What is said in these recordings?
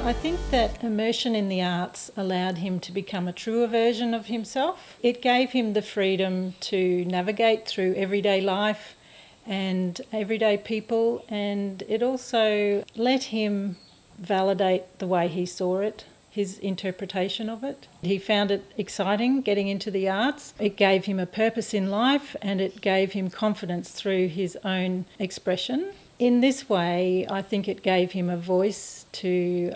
I think that immersion in the arts allowed him to become a truer version of himself. It gave him the freedom to navigate through everyday life and everyday people, and it also let him validate the way he saw it, his interpretation of it. He found it exciting getting into the arts. It gave him a purpose in life and it gave him confidence through his own expression. In this way, I think it gave him a voice to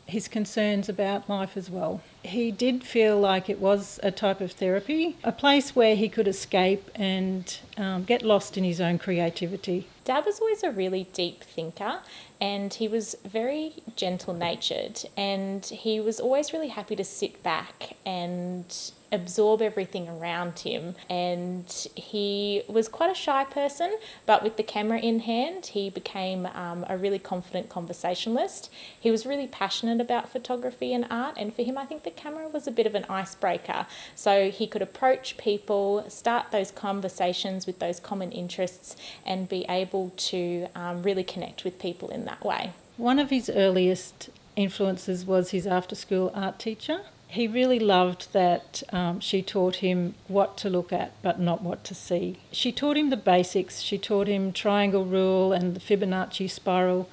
his concerns about life as well. He did feel like it was a type of therapy, a place where he could escape and get lost in his own creativity. Dad was always a really deep thinker and he was very gentle-natured, and he was always really happy to sit back and absorb everything around him. And he was quite a shy person, but with the camera in hand, he became a really confident conversationalist. He was really passionate about photography and art, and for him, I think the camera was a bit of an icebreaker. So he could approach people, start those conversations with those common interests, and be able to really connect with people in that way. One of his earliest influences was his after-school art teacher. He really loved that she taught him what to look at but not what to see. She taught him the basics. She taught him triangle rule and the Fibonacci spiral.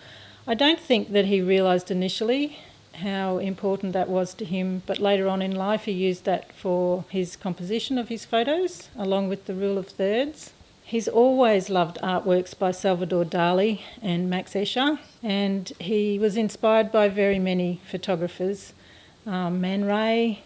I don't think that he realised initially how important that was to him, but later on in life he used that for his composition of his photos, along with the rule of thirds. He's always loved artworks by Salvador Dali and Max Escher, and he was inspired by very many photographers. Man Ray,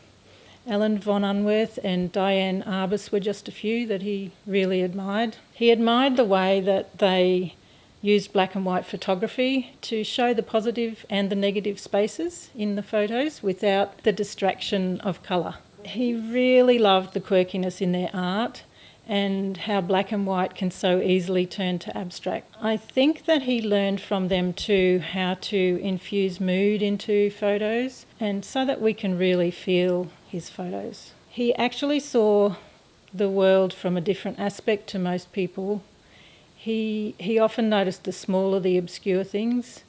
Ellen von Unwerth and Diane Arbus were just a few that he really admired. He admired the way that they used black and white photography to show the positive and the negative spaces in the photos without the distraction of colour. He really loved the quirkiness in their art and how black and white can so easily turn to abstract. I think that he learned from them too how to infuse mood into photos, and so that we can really feel his photos. He actually saw the world from a different aspect to most people. He often noticed the smaller, the obscure things,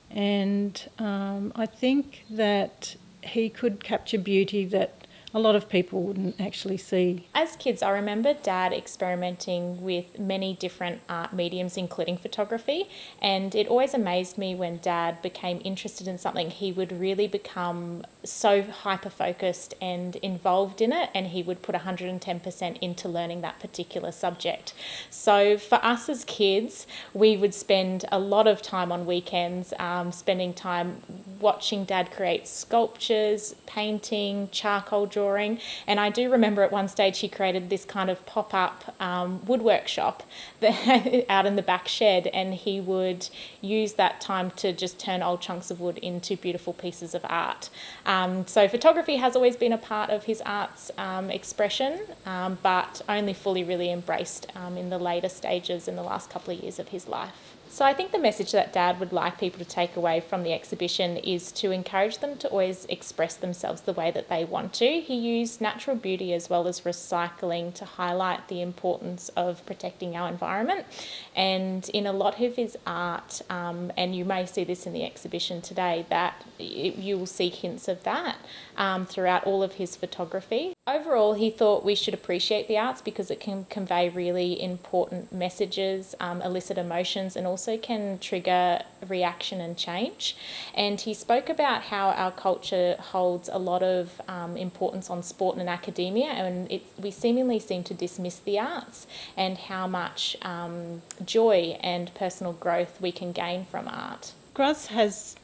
and I think that he could capture beauty that a lot of people wouldn't actually see. As kids, I remember Dad experimenting with many different art mediums, including photography, and it always amazed me when Dad became interested in something, he would really become so hyper-focused and involved in it, and he would put 110% into learning that particular subject. So for us as kids, we would spend a lot of time on weekends spending time watching Dad create sculptures, painting, charcoal drawing, and I do remember at one stage he created this kind of pop-up woodwork shop out in the back shed, and he would use that time to just turn old chunks of wood into beautiful pieces of art. So photography has always been a part of his arts expression, but only fully really embraced in the later stages in the last couple of years of his life. So I think the message that Dad would like people to take away from the exhibition is to encourage them to always express themselves the way that they want to. He used natural beauty as well as recycling to highlight the importance of protecting our environment. And in a lot of his art, and you may see this in the exhibition today, that you will see hints of that throughout all of his photography. Overall, he thought we should appreciate the arts because it can convey really important messages, elicit emotions, and also can trigger reaction and change. And he spoke about how our culture holds a lot of importance on sport and academia, and we seemingly seem to dismiss the arts, and how much joy and personal growth we can gain from art.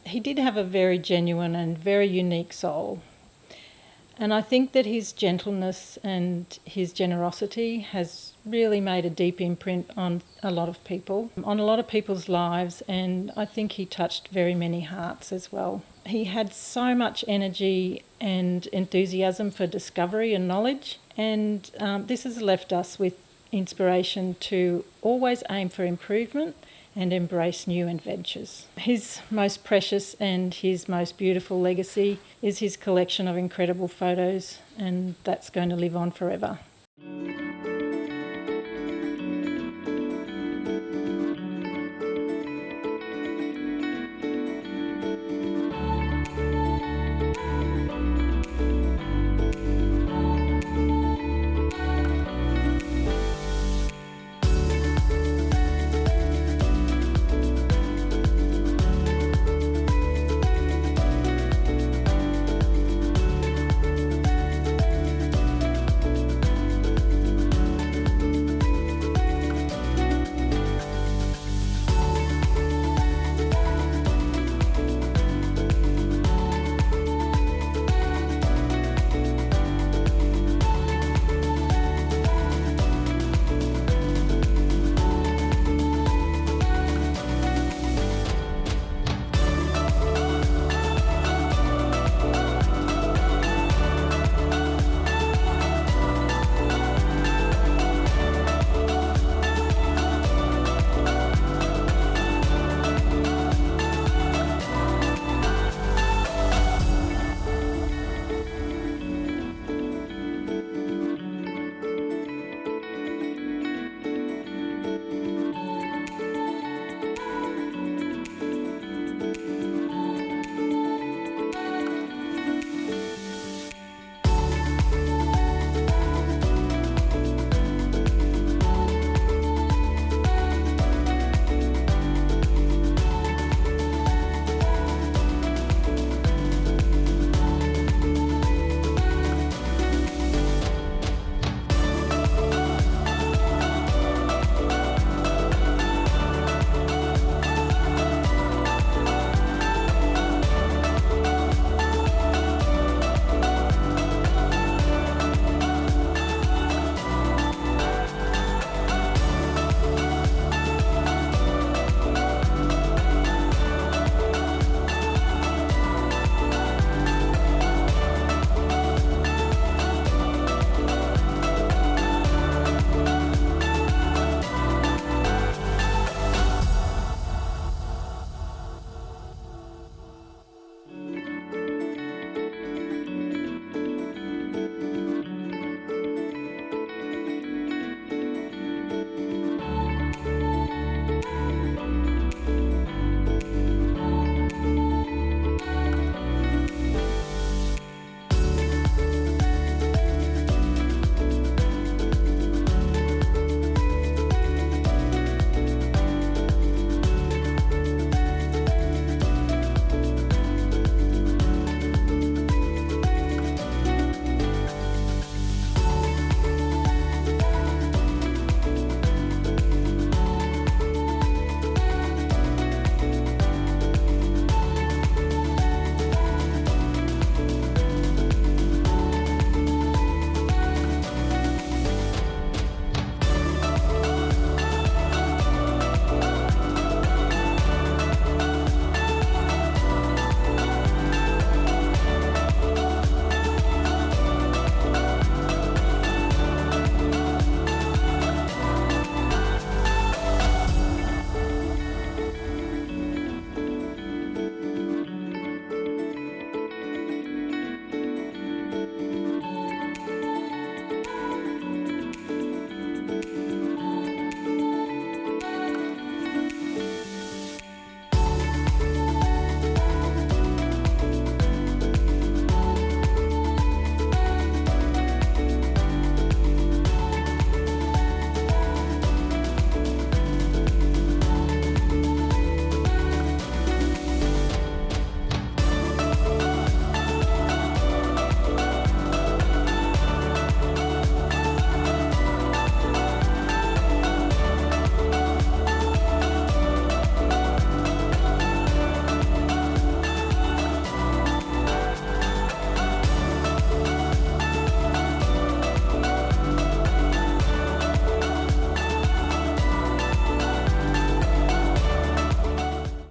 He did have a very genuine and very unique soul. And I think that his gentleness and his generosity has really made a deep imprint on a lot of people, on a lot of people's lives, and I think he touched very many hearts as well. He had so much energy and enthusiasm for discovery and knowledge, and this has left us with inspiration to always aim for improvement and embrace new adventures. His most precious and his most beautiful legacy is his collection of incredible photos, and that's going to live on forever.